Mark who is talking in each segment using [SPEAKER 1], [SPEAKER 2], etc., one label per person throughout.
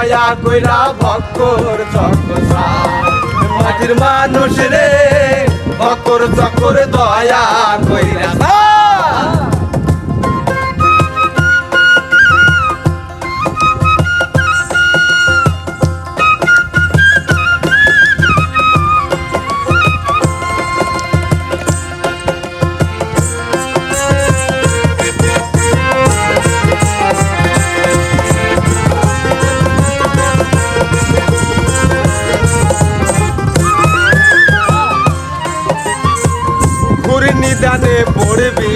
[SPEAKER 1] দয়া কইরা ভক্কর চক্কর মাটির মানুষ রে ভক্কর চক্কর দয়া কইরা নিদানে পড়বি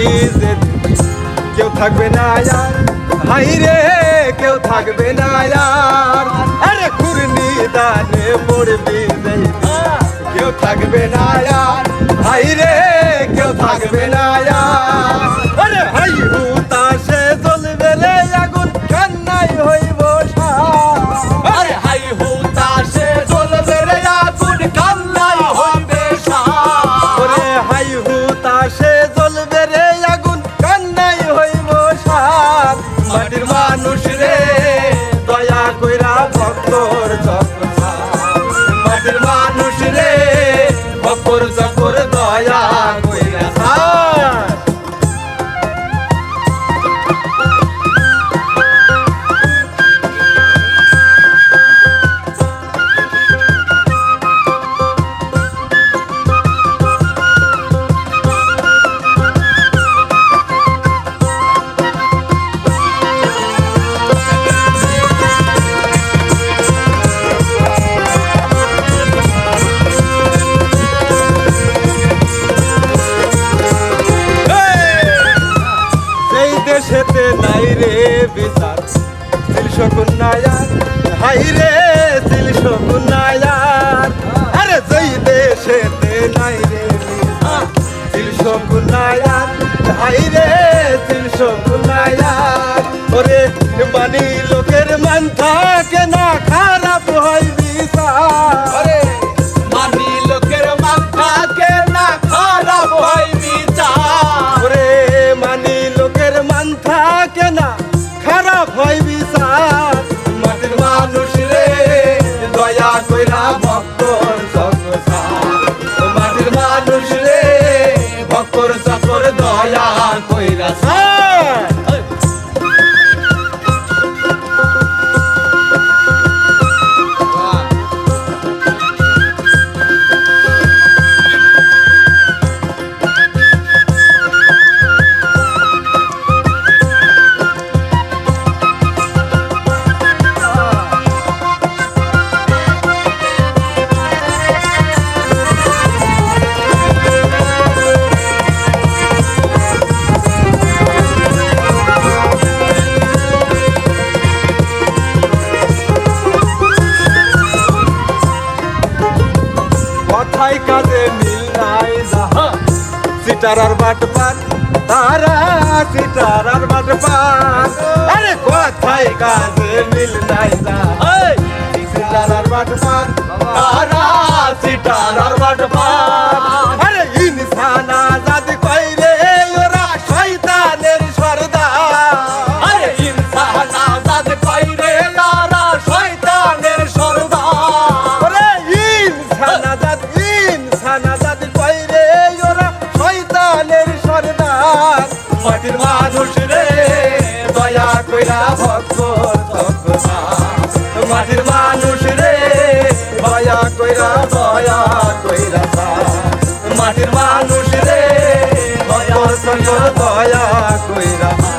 [SPEAKER 1] কেউ থাকবে না আর হাই রে কেউ থাকবে না আর আরে নিদানে পড়বি কেউ থাকবে না আর হাই রে কেউ থাকবে না আর আরে হাই হুতাশে জ্বলবে রে আগুন কান্নাই হইব আরে হাই হুতাশে জ্বলবে রে আগুন কান্নাই হইবে হাই হুতাশে জ্বলবে রে আগুন কান্নাই হইব সার মাটির মানুষ রে দয়া কইরা ভক্তর চক্কর মাটির মানুষ রে ভক্তর চক্কর দয়া কইরা দেশেতে নাই রে বিচার তিলশকুন্নায়ার হাই রে তিলশকুন্নায়ার আরে যেই দেশেতে নাই রে তিলশকুন্নায়ার হাই রে তিলশকুন্নায়ার ওরে মানি লোকের মান থাকে না খারাপ হয় বিচার মানি লোকের মান থাকে না খারাপ হয় বিচার ওরে মানি লোকের মান থাকে না খারাপ হয় বিচার মাটির মানুষ রে দয়া কইরা ভক্তর চক্কর মাটির মানুষ রে ভক্তর চক্কর দয়া কইরা কথায় কাজে মিল নাই সিটারার বাট পার তারা সিটারার বাট পার আরে কথায় কাজে মিল নাই সিটারার বাট পার তারা সিটারার বাট পার আরে ইনসান আজাদ কইরে ওরা শয়তানের সরদার আরে ইনসান আজাদ কইরে ওরা শয়তানের সরদার আরে ইনসান আজাদ কইরে ওরা শয়তানের সরদার মাটির মানুষ রে দয়া কইরা ভক্তর চক্কর মাটির মানুষ রে দয়া কইরা মাটির মানুষ রে দয়া কইরা